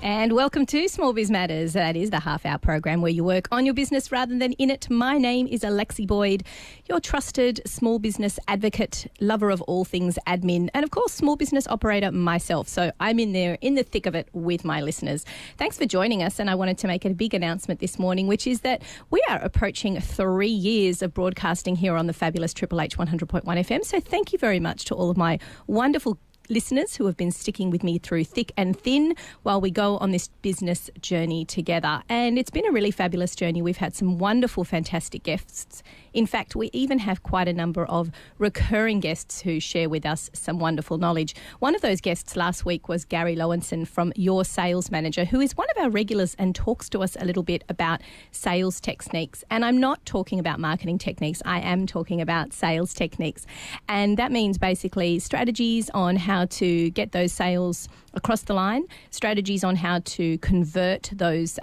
And welcome to Small Biz Matters. That is the half-hour program where you work on your business rather than in it. My name is Alexi Boyd, your trusted small business advocate, lover of all things admin, and of course, small business operator myself. So I'm in there in the thick of it with my listeners. Thanks for joining us. And I wanted to make a big announcement this morning, which is that we are approaching 3 years of broadcasting here on the fabulous Triple H 100.1 FM. So thank you very much to all of my wonderful listeners who have been sticking with me through thick and thin while we go on this business journey together. And it's been a really fabulous journey. We've had some wonderful, fantastic guests. In fact, we even have quite a number of recurring guests who share with us some wonderful knowledge. One of those guests last week was Gary Lowenson from Your Sales Manager, who is one of our regulars and talks to us a little bit about sales techniques. And I'm not talking about marketing techniques. I am talking about sales techniques. And that means basically strategies on how to get those sales across the line, strategies on how to convert those,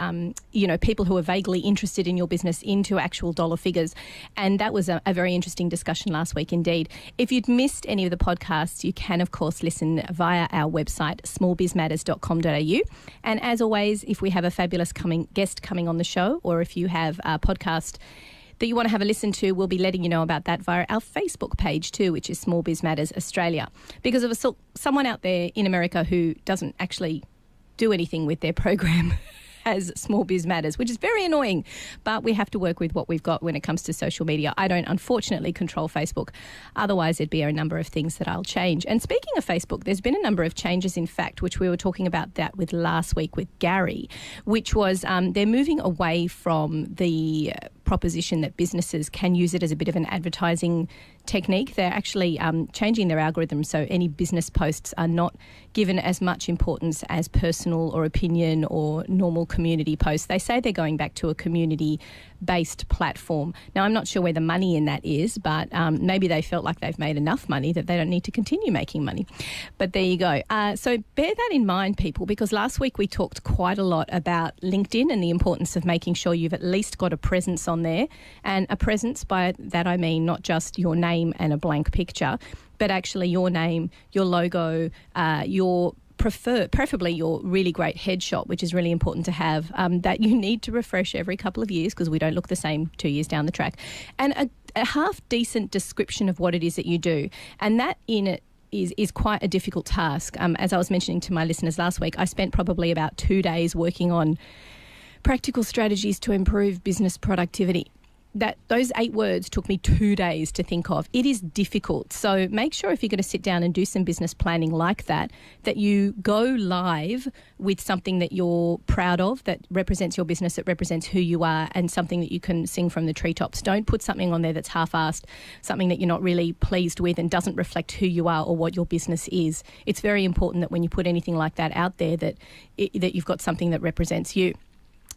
people who are vaguely interested in your business into actual dollar figures. And that was a very interesting discussion last week indeed. If you'd missed any of the podcasts, you can, of course, listen via our website, smallbizmatters.com.au. And as always, if we have a fabulous guest coming on the show, or if you have a podcast that you want to have a listen to, we'll be letting you know about that via our Facebook page too, which is Small Biz Matters Australia. Because of someone out there in America who doesn't actually do anything with their program as Small Biz Matters, which is very annoying, but we have to work with what we've got when it comes to social media. I don't, unfortunately, control Facebook. Otherwise, there'd be a number of things that I'll change. And speaking of Facebook, there's been a number of changes, in fact, which we were talking about that with last week with Gary, which was they're moving away from the proposition that businesses can use it as a bit of an advertising technique. They're actually changing their algorithm so any business posts are not given as much importance as personal or opinion or normal community posts. They say they're going back to a community-based platform. Now, I'm not sure where the money in that is, but maybe they felt like they've made enough money that they don't need to continue making money. But there you go. So bear that in mind, people, because last week we talked quite a lot about LinkedIn and the importance of making sure you've at least got a presence on there. And a presence, by that I mean not just your name and a blank picture, but actually your name, your logo, preferably your really great headshot, which is really important to have, that you need to refresh every couple of years because we don't look the same 2 years down the track, and a half decent description of what it is that you do. And that in it is quite a difficult task. As I was mentioning to my listeners last week, I spent probably about 2 days working on practical strategies to improve business productivity. Those 8 words took me 2 days to think of. It is difficult. So make sure if you're going to sit down and do some business planning like that you go live with something that you're proud of, that represents your business, that represents who you are, and something that you can sing from the treetops. Don't put something on there that's half-assed, something that you're not really pleased with and doesn't reflect who you are or what your business is. It's very important that when you put anything like that out there that you've got something that represents you.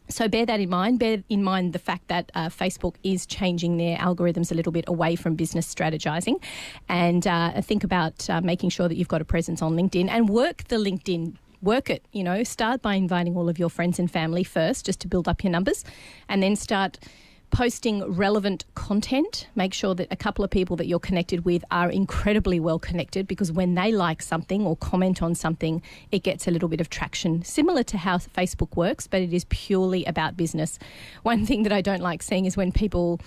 So bear that in mind. Bear in mind the fact that Facebook is changing their algorithms a little bit away from business strategizing, and think about making sure that you've got a presence on LinkedIn and work the LinkedIn. Work it, start by inviting all of your friends and family first just to build up your numbers, and then start posting relevant content. Make sure that a couple of people that you're connected with are incredibly well connected, because when they like something or comment on something, it gets a little bit of traction. Similar to how Facebook works, but it is purely about business. One thing that I don't like seeing is when people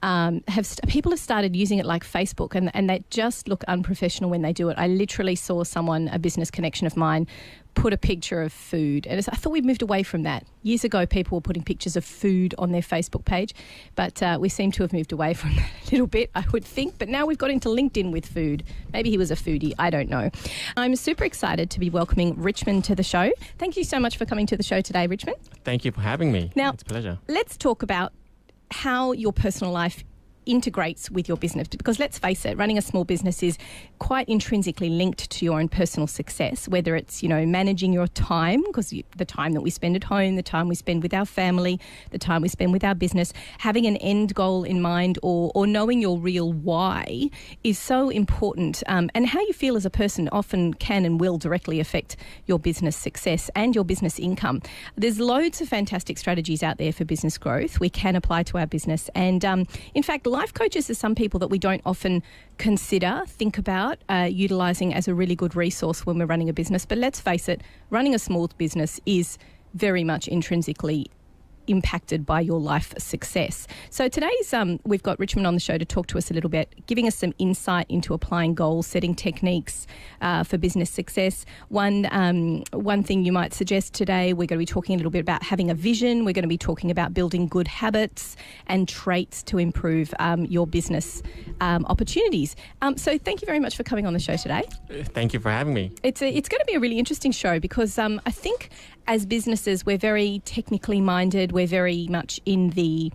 have started using it like Facebook, and they just look unprofessional when they do it. I literally saw a business connection of mine, put a picture of food. And I thought we'd moved away from that. Years ago, people were putting pictures of food on their Facebook page, but we seem to have moved away from that a little bit, I would think. But now we've got into LinkedIn with food. Maybe he was a foodie. I don't know. I'm super excited to be welcoming Richmond to the show. Thank you so much for coming to the show today, Richmond. Thank you for having me. Now, it's a pleasure. Let's talk about how your personal life integrates with your business, because let's face it, running a small business is quite intrinsically linked to your own personal success, whether it's, managing your time, because the time that we spend at home, the time we spend with our family, the time we spend with our business, having an end goal in mind or knowing your real why is so important. And how you feel as a person often can and will directly affect your business success and your business income. There's loads of fantastic strategies out there for business growth we can apply to our business. And in fact, life coaches are some people that we don't often think about utilising as a really good resource when we're running a business. But let's face it, running a small business is very much intrinsically impacted by your life success. So today's we've got Richmond on the show to talk to us a little bit, giving us some insight into applying goal setting techniques for business success. One thing you might suggest today, we're going to be talking a little bit about having a vision. We're going to be talking about building good habits and traits to improve your business opportunities. So thank you very much for coming on the show today. Thank you for having me. It's going to be a really interesting show because I think as businesses, we're very technically minded. We're very much in the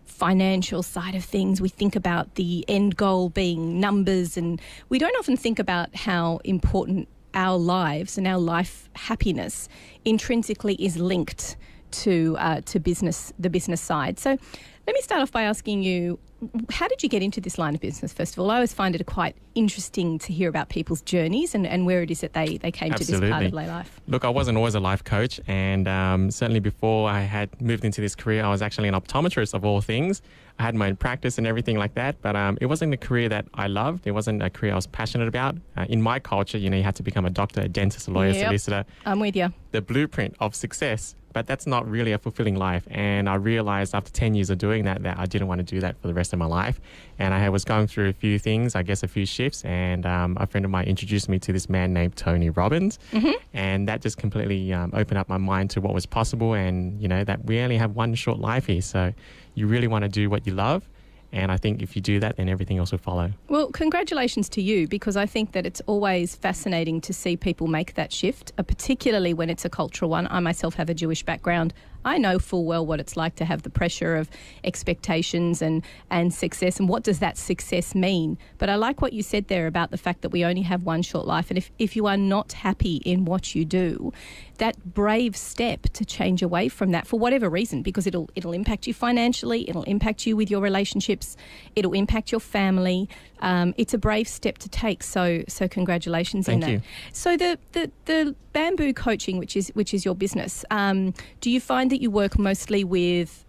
financial side of things. We think about the end goal being numbers, and we don't often think about how important our lives and our life happiness intrinsically is linked to business, the business side. So let me start off by asking you, how did you get into this line of business, first of all? I always find it quite interesting to hear about people's journeys and where it is that they came to this part of their life. Look, I wasn't always a life coach, and certainly before I had moved into this career, I was actually an optometrist of all things. I had my own practice and everything like that, but it wasn't a career that I loved. It wasn't a career I was passionate about. In my culture, you had to become a doctor, a dentist, a lawyer, solicitor. I'm with you. The blueprint of success. But that's not really a fulfilling life. And I realized after 10 years of doing that I didn't want to do that for the rest of my life. And I was going through a few things, a few shifts. And a friend of mine introduced me to this man named Tony Robbins. Mm-hmm. And that just completely opened up my mind to what was possible. And, that we only have one short life here. So you really want to do what you love. And I think if you do that, then everything else will follow. Well, congratulations to you, because I think that it's always fascinating to see people make that shift, particularly when it's a cultural one. I myself have a Jewish background. I know full well what it's like to have the pressure of expectations and success, and what does that success mean. But I like what you said there about the fact that we only have one short life, and if you are not happy in what you do, that brave step to change away from that for whatever reason, because it'll impact you financially, it'll impact you with your relationships, it'll impact your family. It's a brave step to take. So congratulations. Thank you. So the bamboo coaching, which is your business, do you find that you work mostly with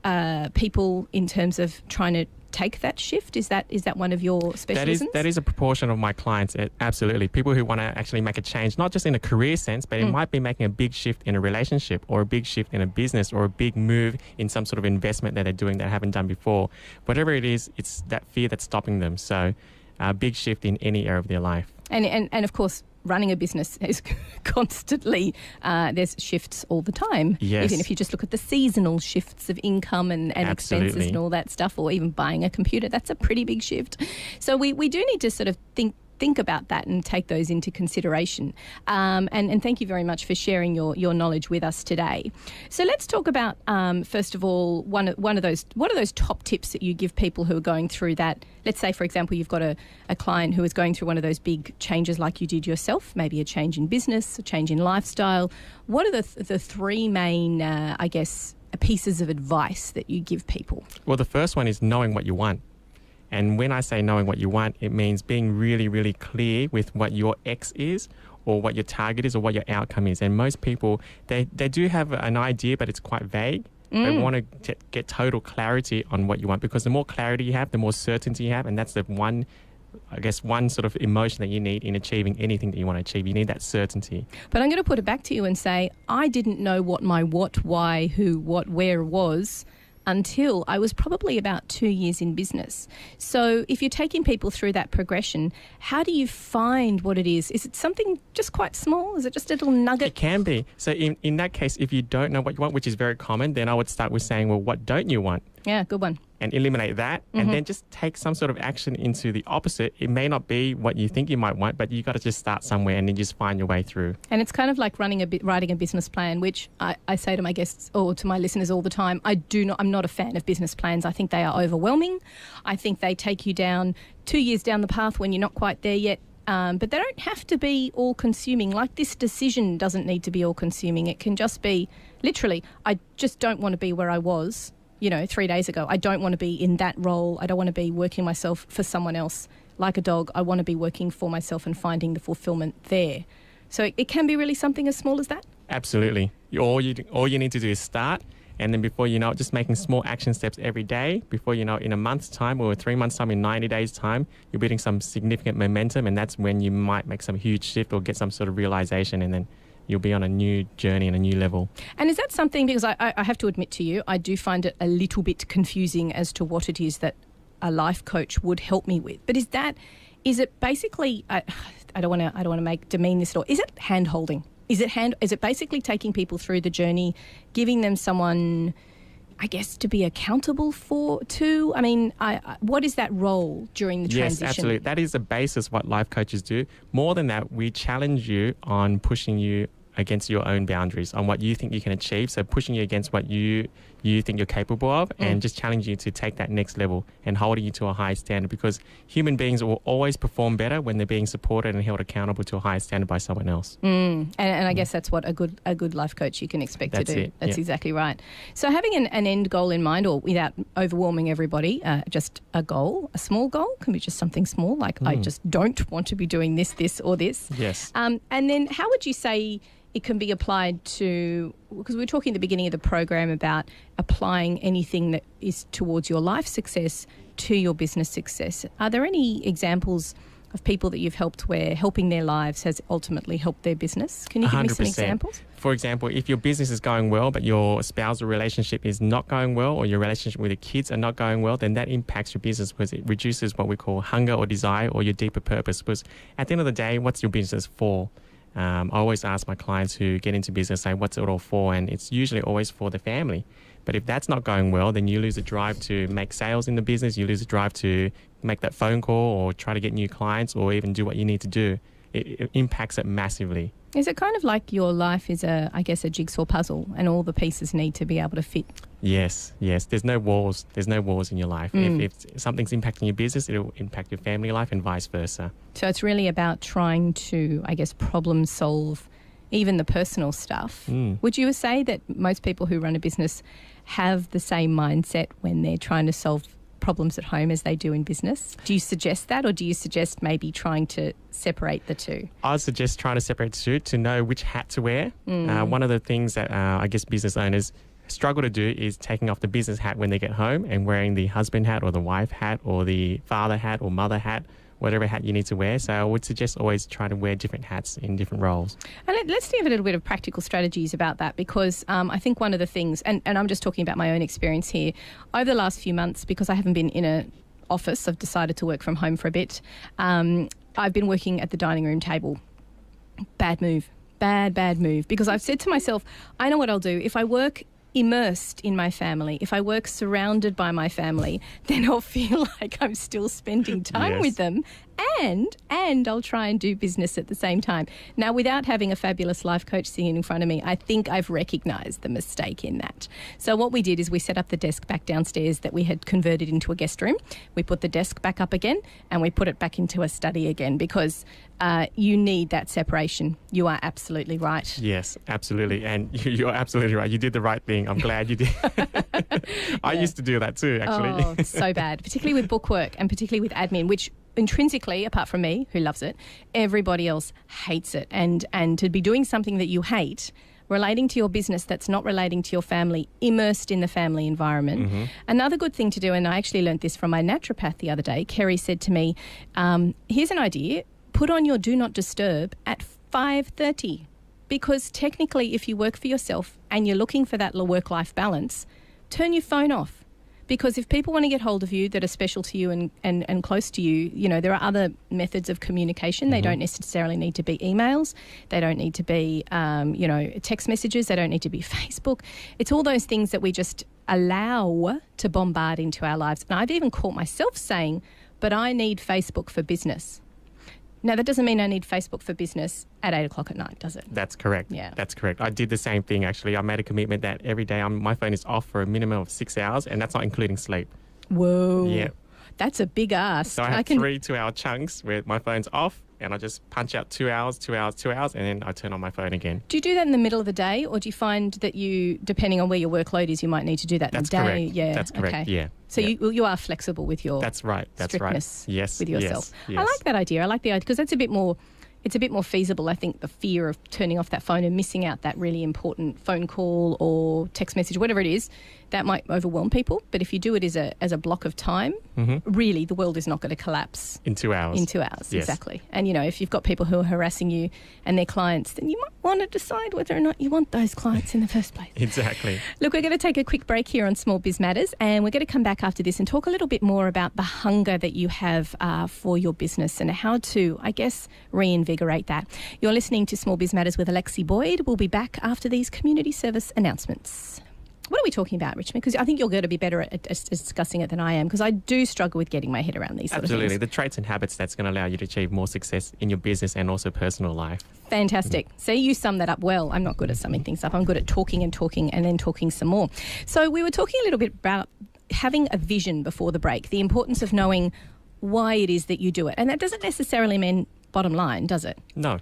people in terms of trying to take that shift? Is that one of your specialisms? That is a proportion of my clients. Absolutely. People who want to actually make a change, not just in a career sense, but it might be making a big shift in a relationship, or a big shift in a business, or a big move in some sort of investment that they're doing that they haven't done before. Whatever it is, it's that fear that's stopping them. So a big shift in any area of their life. And of course, running a business is constantly, there's shifts all the time. Yes. Even if you just look at the seasonal shifts of income and expenses and all that stuff, or even buying a computer, that's a pretty big shift. So we do need to sort of think about that and take those into consideration. And thank you very much for sharing your knowledge with us today. So let's talk about, first of all, one of those top tips that you give people who are going through that. Let's say, for example, you've got a client who is going through one of those big changes like you did yourself, maybe a change in business, a change in lifestyle. What are the three main, pieces of advice that you give people? Well, the first one is knowing what you want. And when I say knowing what you want, it means being really, really clear with what your X is, or what your target is, or what your outcome is. And most people, they do have an idea, but it's quite vague. They want to get total clarity on what you want, because the more clarity you have, the more certainty you have. And that's the one sort of emotion that you need in achieving anything that you want to achieve. You need that certainty. But I'm going to put it back to you and say, I didn't know what my what, why, who, what, where was until I was probably about 2 years in business. So if you're taking people through that progression, how do you find what it is? Is it something just quite small? Is it just a little nugget? It can be. So in that case, if you don't know what you want, which is very common, then I would start with saying, well, what don't you want? Yeah, good one. And eliminate that, and then just take some sort of action into the opposite. It may not be what you think you might want, but you got to just start somewhere and then just find your way through. And it's kind of like writing a business plan, which I say to my guests or to my listeners all the time. I'm not a fan of business plans. I think they are overwhelming. I think they take you down 2 years down the path when you're not quite there yet. But they don't have to be all-consuming. Like, this decision doesn't need to be all-consuming. It can just be, literally, I just don't want to be where I was 3 days ago. I don't want to be in that role. I don't want to be working myself for someone else. Like a dog, I want to be working for myself and finding the fulfillment there. So it can be really something as small as that. Absolutely. All you need to do is start, And then before you know it, just making small action steps every day. Before you know it, in a month's time or 3 months' time, in 90 days' time, you're building some significant momentum. And that's when you might make some huge shift or get some sort of realization. And then you'll be on a new journey and a new level. And is that something, because I have to admit to you, I do find it a little bit confusing as to what it is that a life coach would help me with. But is it basically, I don't want to demean this at all. Is it hand holding? Is it basically taking people through the journey, giving them someone, I guess, to be accountable to? I mean, what is that role during the transition? Yes, absolutely. That is the basis of what life coaches do. More than that, we challenge you on pushing you against your own boundaries, on what you think you can achieve. So pushing you against what you think you're capable of, and just challenging you to take that next level and holding you to a high standard, because human beings will always perform better when they're being supported and held accountable to a higher standard by someone else. And I guess that's what a good life coach you can expect to do. That's exactly right. So having an end goal in mind, or without overwhelming everybody, just a goal, a small goal, can be just something small, like I just don't want to be doing this, or this. Yes. And then how would you say it can be applied to, because we were talking at the beginning of the program about applying anything that is towards your life success to your business success. Are there any examples of people that you've helped where helping their lives has ultimately helped their business? Can you give 100%. Me some examples? For example, if your business is going well, but your spousal relationship is not going well, or your relationship with your kids are not going well, then that impacts your business because it reduces what we call hunger or desire or your deeper purpose. Because at the end of the day, what's your business for? I always ask my clients who get into business, say, what's it all for? And it's usually always for the family. But if that's not going well, then you lose the drive to make sales in the business. You lose the drive to make that phone call or try to get new clients or even do what you need to do. It impacts it massively. Is it kind of like your life is a jigsaw puzzle and all the pieces need to be able to fit? Yes. There's no walls. There's no walls in your life. If something's impacting your business, it'll impact your family life and vice versa. So it's really about trying to, problem solve even the personal stuff. Would you say that most people who run a business have the same mindset when they're trying to solve problems at home as they do in business? Do you suggest that, or do you suggest maybe trying to separate the two? I would suggest trying to separate the two to know which hat to wear. One of the things that business owners struggle to do is taking off the business hat when they get home and wearing the husband hat or the wife hat or the father hat or mother hat, whatever hat you need to wear. So I would suggest always try to wear different hats in different roles. And let's give a little bit of practical strategies about that, because I think one of the things, and I'm just talking about my own experience here, over the last few months, because I haven't been in an office, I've decided to work from home for a bit. I've been working at the dining room table. Bad move, because I've said to myself, I know what I'll do. If I work immersed in my family, if I work surrounded by my family, then I'll feel like I'm still spending time with them, and I'll try and do business at the same time. Now, without having a fabulous life coach sitting in front of me, I think I've recognised the mistake in that. So what we did is we set up the desk back downstairs that we had converted into a guest room. We put the desk back up again and we put it back into a study again, because you need that separation. You are absolutely right. Yes, absolutely. And you're absolutely right. You did the right thing. I'm glad you did. I used to do that too, actually. Oh, so bad, particularly with bookwork and particularly with admin, which intrinsically, apart from me, who loves it, everybody else hates it. And to be doing something that you hate, relating to your business that's not relating to your family, immersed in the family environment. Another good thing to do, and I actually learned this from my naturopath the other day, Kerry said to me, here's an idea, put on your do not disturb at 5:30. Because technically, if you work for yourself and you're looking for that work-life balance, turn your phone off. Because if people want to get hold of you that are special to you and close to you, there are other methods of communication. They don't necessarily need to be emails. They don't need to be, text messages. They don't need to be Facebook. It's all those things that we just allow to bombard into our lives. And I've even caught myself saying, but I need Facebook for business. Now, that doesn't mean I need Facebook for business at 8 o'clock at night, does it? That's correct. Yeah. That's correct. I did the same thing, actually. I made a commitment that every day my phone is off for a minimum of 6 hours, and that's not including sleep. Whoa. Yeah. That's a big ask. So I have 3 2-hour chunks where my phone's off, and I just punch out 2 hours, and then I turn on my phone again. Do you do that in the middle of the day, or do you find that you, depending on where your workload is, you might need to do that in the day? That's correct. Yeah. That's correct, okay. Yeah. So you are flexible with your strictness with yourself. Yes. I like that idea. I like the idea because that's a bit more it's a bit more feasible. I think the fear of turning off that phone and missing out that really important phone call or text message, whatever it is, that might overwhelm people. But if you do it as a block of time, really the world is not going to collapse. In 2 hours. In 2 hours, Yes. exactly. And, you know, if you've got people who are harassing you and they're clients, then you might want to decide whether or not you want those clients in the first place. Exactly. Look, we're going to take a quick break here on Small Biz Matters, and we're going to come back after this and talk a little bit more about the hunger that you have for your business and how to, I guess, reinvigorate that. You're listening to Small Biz Matters with Alexi Boyd. We'll be back after these community service announcements. What are we talking about, Richmond? Because I think you're going to be better at discussing it than I am, because I do struggle with getting my head around these sort of Absolutely. things. The traits and habits that's going to allow you to achieve more success in your business and also personal life. Fantastic. See, you summed that up well. I'm not good at summing things up. I'm good at talking and then talking some more. So we were talking a little bit about having a vision before the break, the importance of knowing why it is that you do it. And that doesn't necessarily mean bottom line, does it? No.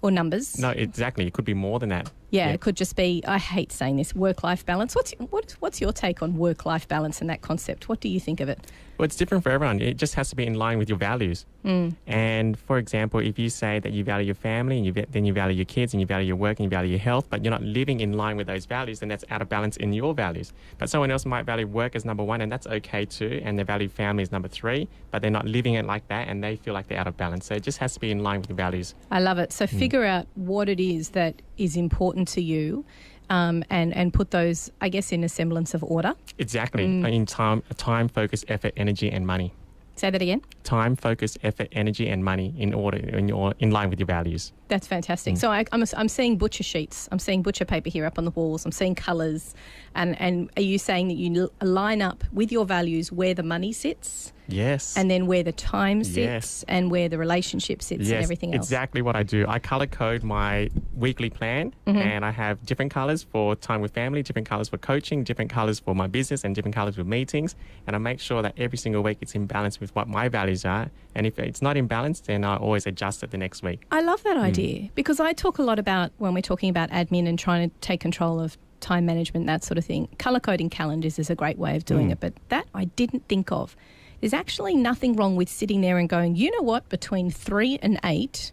Or numbers? No, exactly. It could be more than that. Yeah, it could just be, I hate saying this, work-life balance. What's your take on work-life balance and that concept? What do you think of it? Well, it's different for everyone. It just has to be in line with your values. And for example, if you say that you value your family and then you value your kids and you value your work and you value your health, but you're not living in line with those values, then that's out of balance in your values. But someone else might value work as number one, and that's okay too, and they value family as number three, but they're not living it like that and they feel like they're out of balance. So it just has to be in line with your values. I love it. So figure out what it is that is important to you, and put those, I guess, in a semblance of order. Exactly. In time, focus, effort, energy, and money. Say that again. Time, focus, effort, energy, and money in order, in line with your values. That's fantastic. So I'm seeing butcher sheets. I'm seeing butcher paper here up on the walls. I'm seeing colours. And are you saying that you line up with your values where the money sits? Yes. And then where the time sits, Yes. and where the relationship sits, and everything else? Exactly what I do. I colour code my weekly plan, and I have different colours for time with family, different colours for coaching, different colours for my business, and different colours with meetings. And I make sure that every single week it's in balance with what my values are. And if it's not in balance, then I always adjust it the next week. I love that idea, because I talk a lot about, when we're talking about admin and trying to take control of time management, that sort of thing, colour coding calendars is a great way of doing it. But that I didn't think of. There's actually nothing wrong with sitting there and going, you know what, between 3 and 8,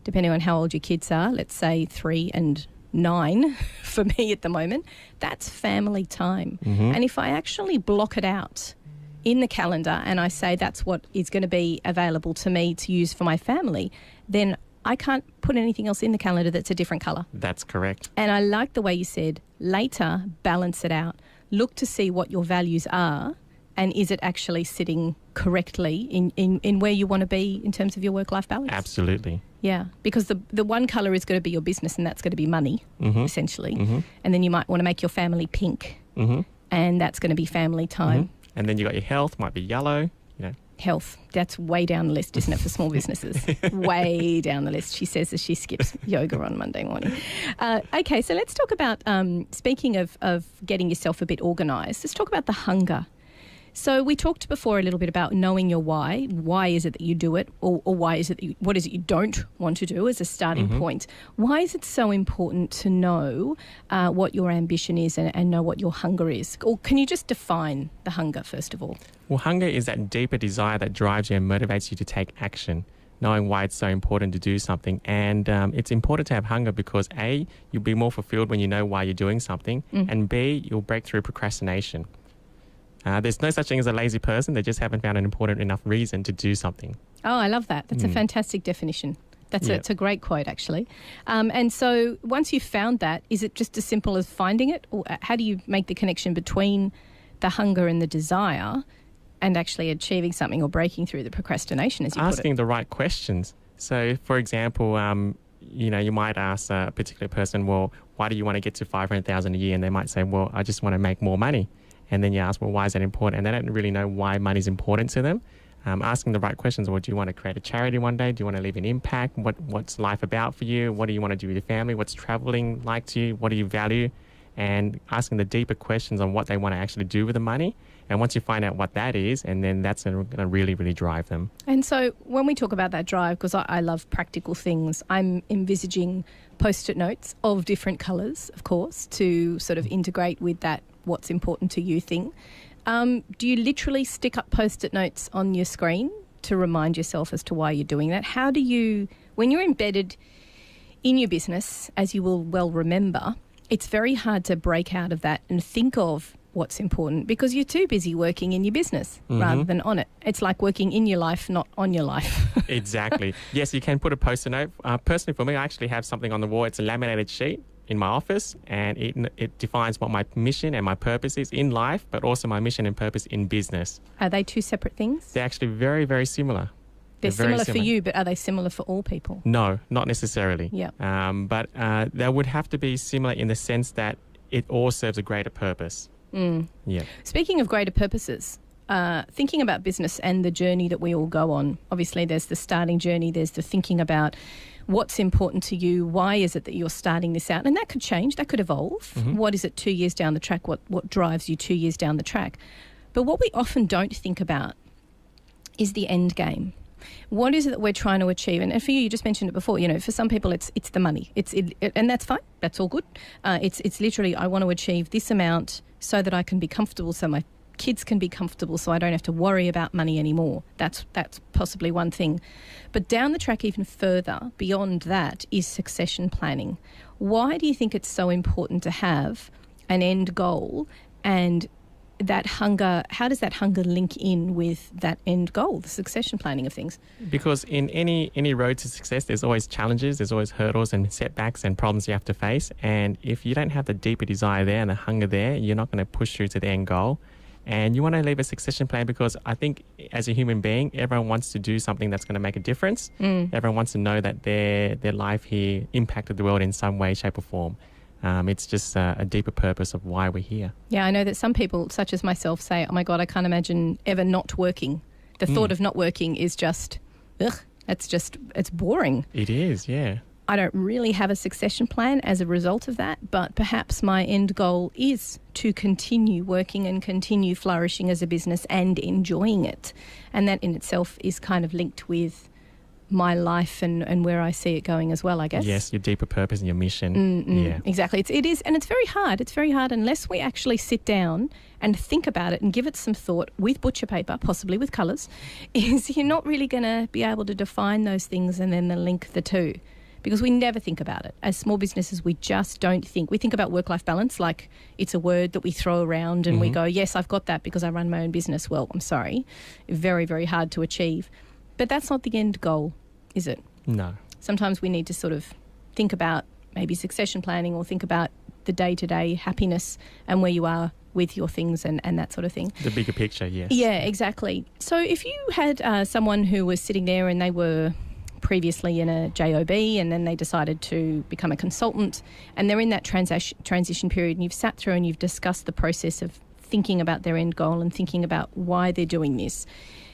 depending on how old your kids are, let's say 3 and 9 for me at the moment, that's family time. And if I actually block it out in the calendar and I say that's what is going to be available to me to use for my family, then I can't put anything else in the calendar that's a different colour. That's correct. And I like the way you said, later, balance it out. Look to see what your values are, and is it actually sitting correctly in where you want to be in terms of your work-life balance? Absolutely. Yeah, because the one colour is going to be your business, and that's going to be money, essentially. And then you might want to make your family pink, and that's going to be family time. And then you got your health, might be yellow, Health, that's way down the list, isn't it, for small businesses? Way down the list, she says as she skips yoga on Monday morning. Okay, so let's talk about, speaking of getting yourself a bit organised, let's talk about the hunger. So we talked before a little bit about knowing your why. Why is it that you do it, or why is it what is it you don't want to do as a starting point? Why is it so important to know what your ambition is and know what your hunger is? Or can you just define the hunger first of all? Well, hunger is that deeper desire that drives you and motivates you to take action, knowing why it's so important to do something. And it's important to have hunger because A, you'll be more fulfilled when you know why you're doing something, and B, you'll break through procrastination. There's no such thing as a lazy person. They just haven't found an important enough reason to do something. Oh, I love that. That's a fantastic definition. It's a great quote, actually. And so once you've found that, is it just as simple as finding it? Or how do you make the connection between the hunger and the desire and actually achieving something or breaking through the procrastination, as you put it? Asking the right questions. So, for example, you might ask a particular person, well, why do you want to get to $500,000 a year? And they might say, well, I just want to make more money. And then you ask, well, why is that important? And they don't really know why money is important to them. Asking the right questions. Well, do you want to create a charity one day? Do you want to leave an impact? What's life about for you? What do you want to do with your family? What's traveling like to you? What do you value? And asking the deeper questions on what they want to actually do with the money. And once you find out what that is, and then that's going to really, really drive them. And so when we talk about that drive, because I love practical things, I'm envisaging Post-it notes of different colours, of course, to sort of integrate with that what's important to you thing. Do you literally stick up Post-it notes on your screen to remind yourself as to why you're doing that? When you're embedded in your business, as you will well remember, it's very hard to break out of that and think of what's important because you're too busy working in your business rather than on it. It's like working in your life, not on your life. Exactly. Yes, you can put a post-it note. Personally, for me, I actually have something on the wall. It's a laminated sheet in my office, and it defines what my mission and my purpose is in life, but also my mission and purpose in business. Are they two separate things? They're actually very, very similar. They're very similar for you, but are they similar for all people? No, not necessarily. Yeah. But they would have to be similar in the sense that it all serves a greater purpose. Yeah. Speaking of greater purposes, thinking about business and the journey that we all go on, obviously there's the starting journey, there's the thinking about what's important to you, why is it that you're starting this out? And that could change, that could evolve. What is it 2 years down the track? What drives you 2 years down the track? But what we often don't think about is the end game. What is it that we're trying to achieve? And for you, you just mentioned it before, you know, for some people it's the money. And that's fine. That's all good. It's literally, I want to achieve this amount so that I can be comfortable, so my kids can be comfortable, so I don't have to worry about money anymore. That's possibly one thing. But down the track even further, beyond that, is succession planning. Why do you think it's so important to have an end goal, and that hunger, how does that hunger link in with that end goal, the succession planning of things? Because in any road to success, there's always challenges, there's always hurdles and setbacks and problems you have to face. And if you don't have the deeper desire there and the hunger there, you're not going to push through to the end goal. And you want to leave a succession plan because I think as a human being, everyone wants to do something that's going to make a difference. Everyone wants to know that their life here impacted the world in some way, shape or form. It's just a deeper purpose of why we're here. Yeah, I know that some people, such as myself, say, oh my God, I can't imagine ever not working. The thought of not working is just, it's boring. It is, yeah. I don't really have a succession plan as a result of that, but perhaps my end goal is to continue working and continue flourishing as a business and enjoying it. And that in itself is kind of linked with my life and where I see it going as well, I guess. Yes, your deeper purpose and your mission. Yeah, exactly. It is, and it's very hard. It's very hard unless we actually sit down and think about it and give it some thought with butcher paper, possibly with colours, is you're not really going to be able to define those things and then link the two. Because we never think about it. As small businesses, we just don't think. We think about work-life balance like it's a word that we throw around and we go, yes, I've got that because I run my own business. Well, I'm sorry. Very, very hard to achieve. But that's not the end goal, is it? No. Sometimes we need to sort of think about maybe succession planning or think about the day-to-day happiness and where you are with your things and that sort of thing. The bigger picture, yes. Yeah, exactly. So if you had someone who was sitting there and they were previously in a JOB and then they decided to become a consultant and they're in that transition period and you've sat through and you've discussed the process of thinking about their end goal and thinking about why they're doing this,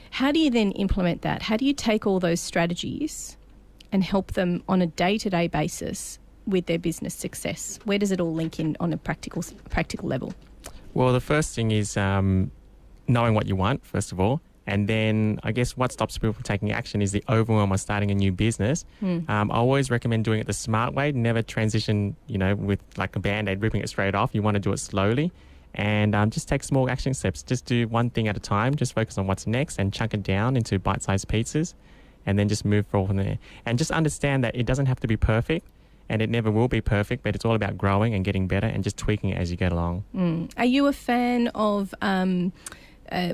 how do you then implement that? How do you take all those strategies and help them on a day-to-day basis with their business success? Where does it all link in on a practical level? Well, the first thing is knowing what you want, first of all. And then I guess what stops people from taking action is the overwhelm of starting a new business. I always recommend doing it the smart way. Never transition, with like a Band-Aid, ripping it straight off. You want to do it slowly and just take small action steps. Just do one thing at a time. Just focus on what's next and chunk it down into bite-sized pizzas and then just move forward from there. And just understand that it doesn't have to be perfect and it never will be perfect, but it's all about growing and getting better and just tweaking it as you get along. Are you a fan of...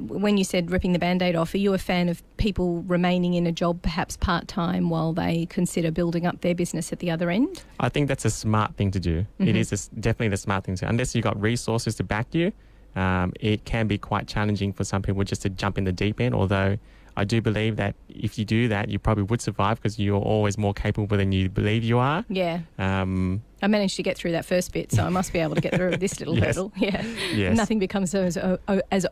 when you said ripping the Band-Aid off, are you a fan of people remaining in a job perhaps part-time while they consider building up their business at the other end? I think that's a smart thing to do. It is definitely the smart thing to do. Unless you've got resources to back you, it can be quite challenging for some people just to jump in the deep end, although I do believe that if you do that, you probably would survive because you're always more capable than you believe you are. Yeah. I managed to get through that first bit, so I must be able to get through this little hurdle. Yeah. Yes. Nothing becomes as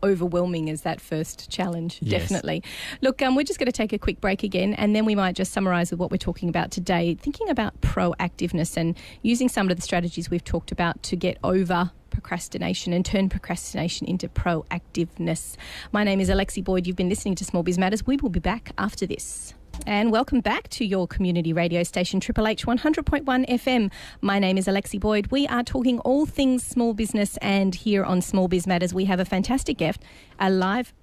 overwhelming as that first challenge, definitely. Look, we're just going to take a quick break again, and then we might just summarise with what we're talking about today, thinking about proactiveness and using some of the strategies we've talked about to get over procrastination and turn procrastination into proactiveness. My name is Alexi Boyd. You've been listening to Small Biz Matters. We will be back after this. And welcome back to your community radio station, Triple H 100.1 FM. My name is Alexi Boyd. We are talking all things small business, and here on Small Biz Matters, we have a fantastic guest, a live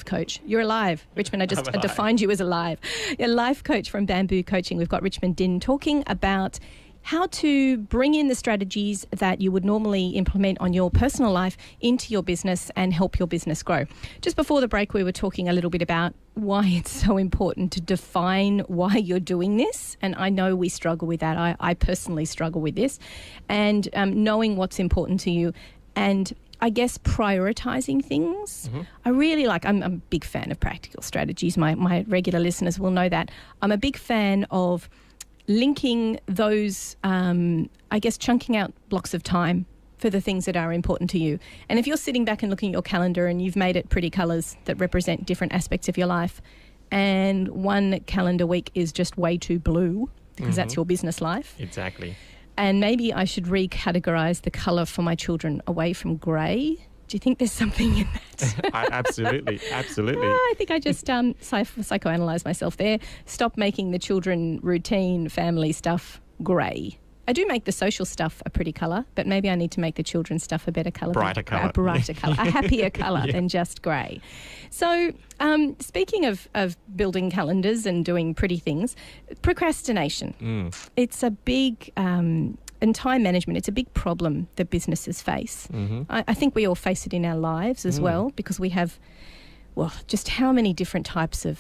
coach. You're alive, Richmond. I just defined you as alive. A life coach from Bamboo Coaching. We've got Richmond Din talking about how to bring in the strategies that you would normally implement on your personal life into your business and help your business grow. Just before the break, we were talking a little bit about why it's so important to define why you're doing this. And I know we struggle with that. I personally struggle with this. And knowing what's important to you and I guess prioritising things. Mm-hmm. I really I'm a big fan of practical strategies. My regular listeners will know that. I'm a big fan of linking those, chunking out blocks of time for the things that are important to you. And if you're sitting back and looking at your calendar and you've made it pretty colours that represent different aspects of your life, and one calendar week is just way too blue because that's your business life. Exactly. And maybe I should recategorise the colour for my children away from grey. Do you think there's something in that? Absolutely. I think I just psychoanalyse myself there. Stop making the children routine family stuff grey. I do make the social stuff a pretty colour, but maybe I need to make the children's stuff a better colour. Brighter colour. A brighter colour, a happier colour than just grey. So speaking of building calendars and doing pretty things, procrastination. It's a big... and time management, it's a big problem that businesses face. Mm-hmm. I think we all face it in our lives as well, because we have, just how many different types of,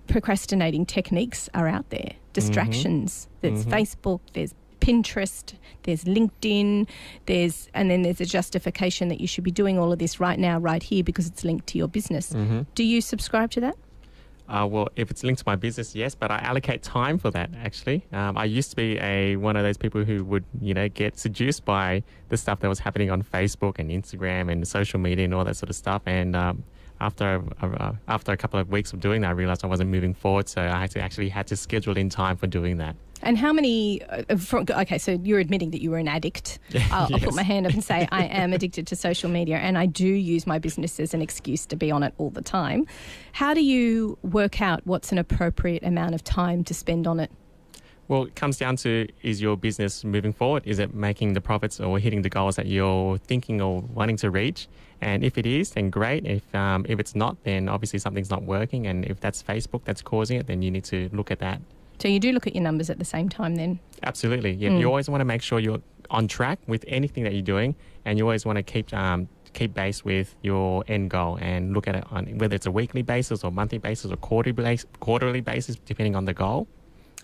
procrastinating techniques are out there. Distractions. There's Facebook, there's Pinterest, there's LinkedIn, and then there's a justification that you should be doing all of this right now, right here, because it's linked to your business. Mm-hmm. Do you subscribe to that? If it's linked to my business, yes, but I allocate time for that, actually. I used to be one of those people who would, get seduced by the stuff that was happening on Facebook and Instagram and social media and all that sort of stuff. And after a couple of weeks of doing that, I realized I wasn't moving forward, so I had to schedule in time for doing that. And how many... so you're admitting that you were an addict. I'll put my hand up and say I am addicted to social media, and I do use my business as an excuse to be on it all the time. How do you work out what's an appropriate amount of time to spend on it? Well, it comes down to, is your business moving forward? Is it making the profits or hitting the goals that you're thinking or wanting to reach? And if it is, then great. If it's not, then obviously something's not working. And if that's Facebook that's causing it, then you need to look at that. So you do look at your numbers at the same time then? Absolutely. Yeah. You always want to make sure you're on track with anything that you're doing, and you always want to keep base with your end goal and look at it on whether it's a weekly basis or monthly basis or quarterly basis, depending on the goal.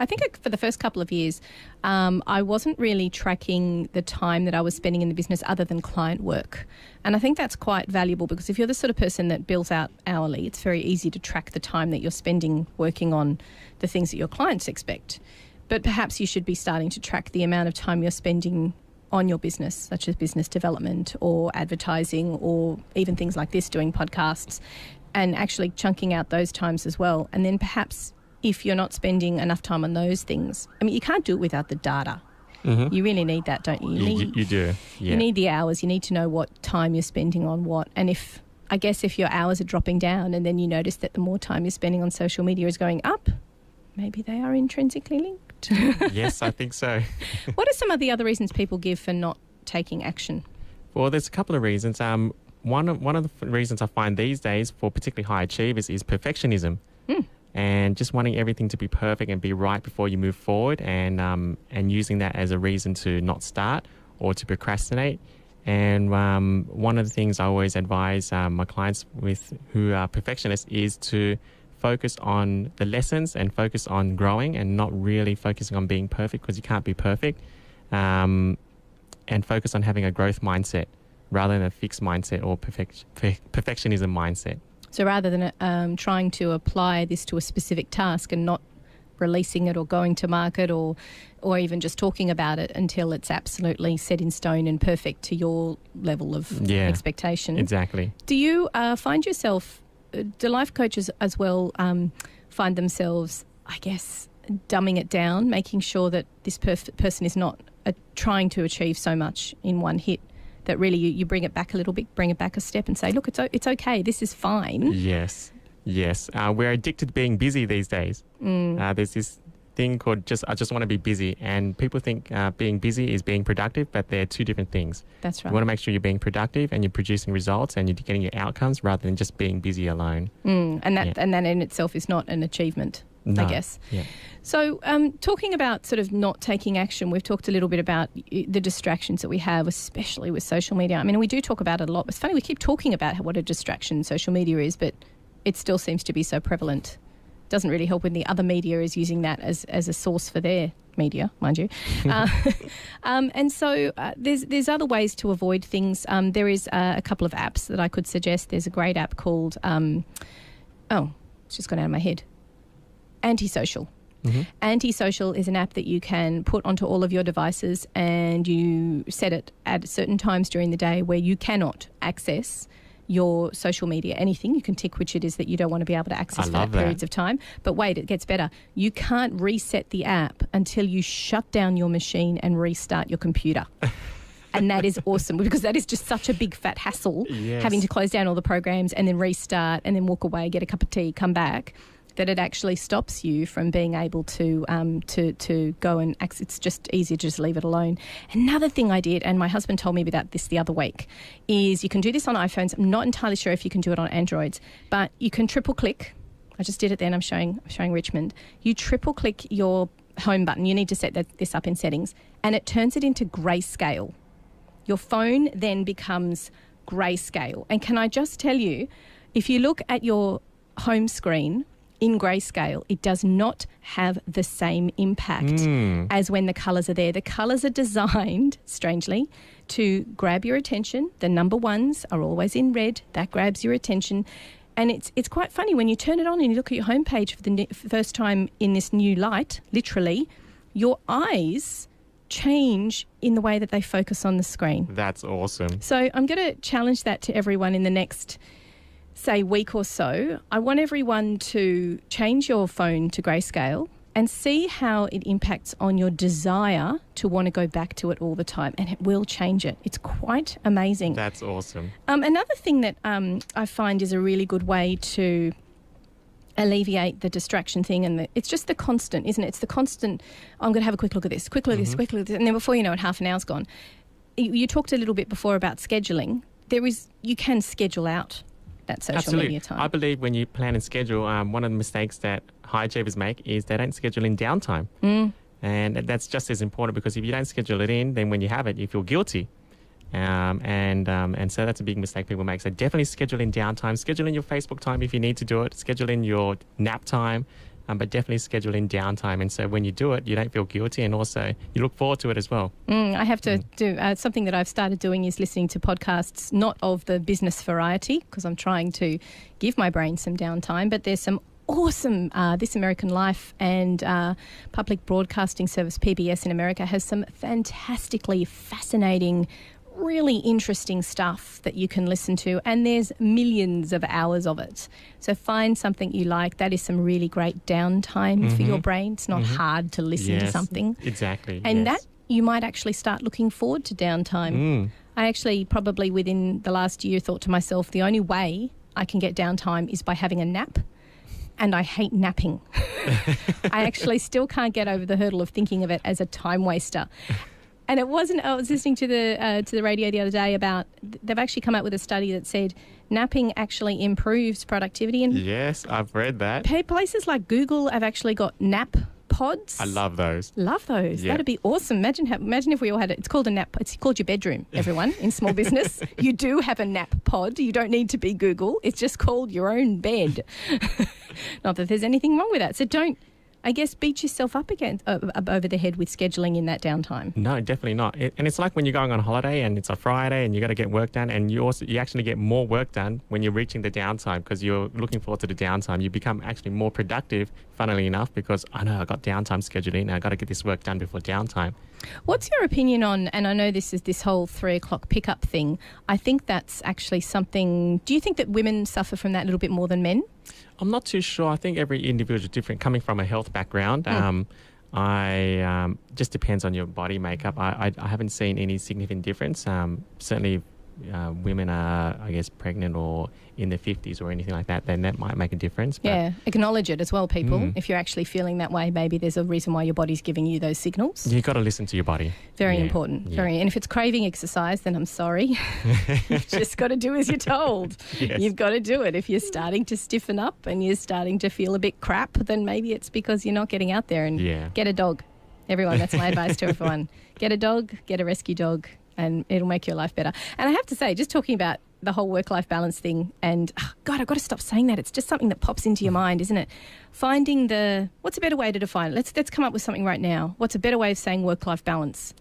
I think for the first couple of years, I wasn't really tracking the time that I was spending in the business other than client work. And I think that's quite valuable, because if you're the sort of person that bills out hourly, it's very easy to track the time that you're spending working on the things that your clients expect. But perhaps you should be starting to track the amount of time you're spending on your business, such as business development or advertising or even things like this, doing podcasts, and actually chunking out those times as well. And then perhaps if you're not spending enough time on those things, you can't do it without the data. Mm-hmm. You really need that, don't you? You do. Yeah. You need the hours. You need to know what time you're spending on what. And if your hours are dropping down and then you notice that the more time you're spending on social media is going up, maybe they are intrinsically linked. Yes, I think so. What are some of the other reasons people give for not taking action? Well, there's a couple of reasons. One of the reasons I find these days for particularly high achievers is perfectionism. And just wanting everything to be perfect and be right before you move forward, and using that as a reason to not start or to procrastinate. And one of the things I always advise my clients who are perfectionists is to focus on the lessons and focus on growing, and not really focusing on being perfect, because you can't be perfect, and focus on having a growth mindset rather than a fixed mindset or perfectionism mindset. So rather than trying to apply this to a specific task and not releasing it or going to market or even just talking about it until it's absolutely set in stone and perfect to your level of expectation. Exactly. Do you find yourself, do life coaches as well find themselves, I guess, dumbing it down, making sure that this person is not trying to achieve so much in one hit, that really you bring it back a little bit, bring it back a step and say, look, it's okay, this is fine. Yes. Yes, we're addicted to being busy these days. There's this thing called I just want to be busy, and people think being busy is being productive, but they're two different things. That's right. You want to make sure you're being productive and you're producing results and you're getting your outcomes rather than just being busy alone. And that in itself is not an achievement, I guess. Yeah. So talking about sort of not taking action, we've talked a little bit about the distractions that we have, especially with social media. I mean, we do talk about it a lot. It's funny, we keep talking about what a distraction social media is, but it still seems to be so prevalent. Doesn't really help when the other media is using that as a source for their media, mind you. And so there's other ways to avoid things. There is a couple of apps that I could suggest. There's a great app called, it's just gone out of my head, Antisocial. Antisocial is an app that you can put onto all of your devices, and you set it at certain times during the day where you cannot access your social media, anything. You can tick which it is that you don't want to be able to access for that periods of time. But wait, it gets better. You can't reset the app until you shut down your machine and restart your computer. And that is awesome, because that is just such a big fat hassle, having to close down all the programs and then restart and then walk away, get a cup of tea, come back, that it actually stops you from being able to go and access. It's just easier to just leave it alone. Another thing I did, and my husband told me about this the other week, is you can do this on iPhones. I'm not entirely sure if you can do it on Androids, but you can triple click. I just did it then. I'm showing Richmond. You triple click your home button. You need to set this up in settings, and it turns it into grayscale. Your phone then becomes grayscale. And can I just tell you, if you look at your home screen in grayscale, it does not have the same impact as when the colours are there. The colours are designed, strangely, to grab your attention. The number ones are always in red. That grabs your attention. And it's quite funny when you turn it on and you look at your homepage for the first time in this new light, literally, your eyes change in the way that they focus on the screen. That's awesome. So I'm going to challenge that to everyone in the next, say, week or so. I want everyone to change your phone to grayscale and see how it impacts on your desire to want to go back to it all the time, and it will change it. It's quite amazing. That's awesome. Another thing that I find is a really good way to alleviate the distraction thing, and it's just the constant, isn't it? It's the constant, I'm going to have a quick look at this, quick look at this, quick look at this, and then before you know it, half an hour's gone. You talked a little bit before about scheduling. You can schedule out that social media time. I believe when you plan and schedule, one of the mistakes that high achievers make is they don't schedule in downtime. And that's just as important, because if you don't schedule it in, then when you have it, you feel guilty. And so that's a big mistake people make. So definitely schedule in downtime. Schedule in your Facebook time if you need to do it. Schedule in your nap time. But definitely schedule in downtime. And so when you do it, you don't feel guilty, and also you look forward to it as well. I have to do something that I've started doing is listening to podcasts, not of the business variety, because I'm trying to give my brain some downtime, but there's some awesome This American Life and Public Broadcasting Service, PBS in America, has some fantastically fascinating, really interesting stuff that you can listen to, and there's millions of hours of it. So find something you like. That is some really great downtime for your brain. It's not hard to listen to something. Exactly. And that you might actually start looking forward to downtime. I actually probably within the last year thought to myself, the only way I can get downtime is by having a nap. And I hate napping. I actually still can't get over the hurdle of thinking of it as a time waster. And it wasn't. I was listening to the radio the other day about, they've actually come out with a study that said napping actually improves productivity. And yes, I've read that. Places like Google have actually got nap pods. I love those. Love those. Yeah. That'd be awesome. Imagine if we all had it. It's called a nap. It's called your bedroom, everyone, in small business. You do have a nap pod. You don't need to be Google. It's just called your own bed. Not that there's anything wrong with that. So don't, I guess, beat yourself up again over the head with scheduling in that downtime. No, definitely not. And it's like when you're going on holiday and it's a Friday and you got to get work done, and you actually get more work done when you're reaching the downtime, because you're looking forward to the downtime. You become actually more productive, funnily enough, because I know I got downtime scheduled in. I got to get this work done before downtime. What's your opinion on, and I know this is this whole 3 o'clock pickup thing, I think that's actually something, do you think that women suffer from that a little bit more than men? I'm not too sure. I think every individual is different. Coming from a health background, just depends on your body makeup. I haven't seen any significant difference. Certainly women are, I guess, pregnant or in their 50s or anything like that, then that might make a difference. But Yeah, acknowledge it as well, people. If you're actually feeling that way, maybe there's a reason why your body's giving you those signals. you've got to listen to your body. Very Yeah, important. yeah. Very. And if it's craving exercise, then I'm sorry. You've just got to do as you're told. Yes. You've got to do it. If you're starting to stiffen up and you're starting to feel a bit crap, then maybe it's because you're not getting out there. And Yeah. get a dog. Everyone, that's my advice to everyone. Get a dog, get a rescue dog, and it'll make your life better. And I have to say, just talking about the whole work-life balance thing, and God, I've got to stop saying that. It's just something that pops into your mind, isn't it? Finding what's a better way to define it? Let's come up with something right now. What's a better way of saying work-life balance?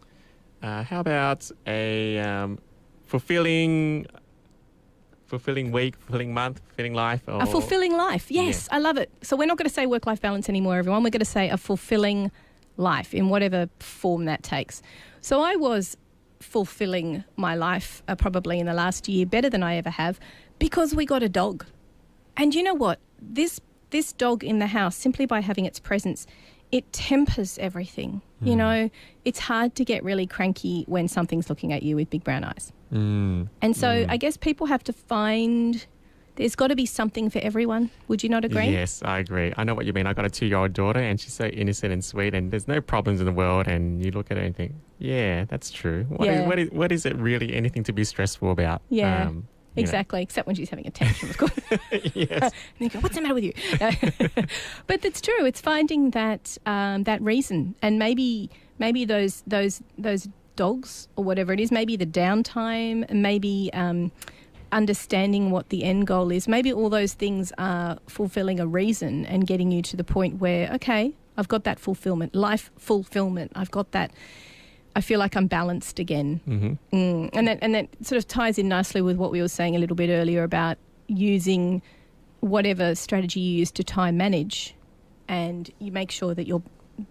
How about a fulfilling week, fulfilling month, fulfilling life? Or, A fulfilling life. Yes, I love it. So we're not going to say work-life balance anymore, everyone. We're going to say a fulfilling life in whatever form that takes. So I was fulfilling my life probably in the last year better than I ever have because we got a dog. And you know what? This dog in the house, simply by having its presence, it tempers everything. You know, it's hard to get really cranky when something's looking at you with big brown eyes. And so I guess people have to find there's got to be something for everyone. Would you not agree? Yes, I agree. I know what you mean. I got a 2-year-old daughter and she's so innocent and sweet and there's no problems in the world, and you look at her and think, yeah, that's true. What is it really anything to be stressful about? Yeah. You Exactly, except when she's having a tantrum, of course. Yes. And you go, what's the matter with you? But it's true. It's finding that reason, and maybe those dogs or whatever it is, maybe the downtime, maybe understanding what the end goal is. Maybe all those things are fulfilling a reason and getting you to the point where, okay, I've got that fulfillment, life fulfillment. I've got that. I feel like I'm balanced again. And that sort of ties in nicely with what we were saying a little bit earlier about using whatever strategy you use to time manage, and you make sure that you're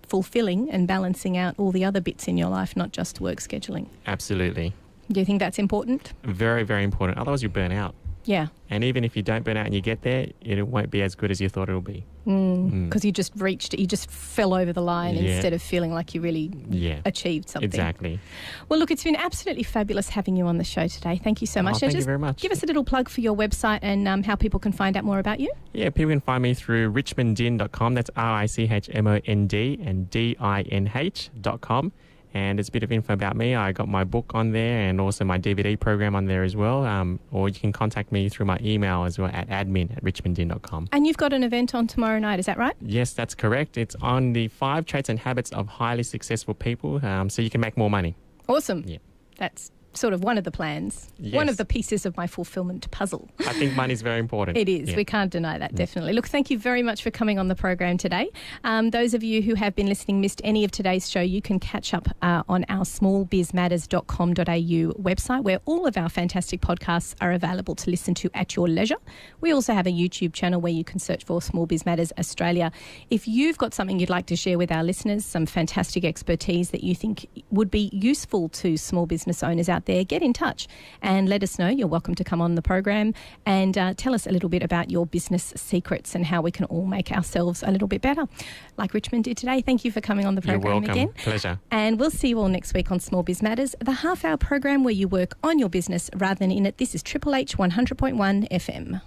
fulfilling and balancing out all the other bits in your life, not just work scheduling. Absolutely. Do you think that's important? Very, very important. Otherwise you burn out. Yeah. And even if you don't burn out and you get there, it won't be as good as you thought it will be. Because you just you just fell over the line instead of feeling like you really achieved something. Exactly. Well, look, it's been absolutely fabulous having you on the show today. Thank you so much. Thank you very much. Give us a little plug for your website and how people can find out more about you. Yeah, people can find me through richmonddin.com. That's RICHMOND and DINH.com. And there's a bit of info about me. I got my book on there and also my DVD program on there as well. Or you can contact me through my email as well at admin@richmonddin.com. And you've got an event on tomorrow night, is that right? Yes, that's correct. It's on the 5 traits and habits of highly successful people, so you can make more money. Awesome. Yeah. That's sort of one of the plans, Yes. one of the pieces of my fulfillment puzzle. I think money is very important. It is. Yeah. We can't deny that, definitely. Look, thank you very much for coming on the program today. Those of you who have been listening, missed any of today's show, you can catch up on our smallbizmatters.com.au website, where all of our fantastic podcasts are available to listen to at your leisure. We also have a YouTube channel where you can search for Small Biz Matters Australia. If you've got something you'd like to share with our listeners, some fantastic expertise that you think would be useful to small business owners out there, get in touch and let us know. You're welcome to come on the program and tell us a little bit about your business secrets and how we can all make ourselves a little bit better, like Richmond did today. Thank you for coming on the program. You're welcome. Again. Pleasure. And we'll see you all next week on Small Biz Matters, the half-hour program where you work on your business rather than in it. This is Triple H 100.1 FM.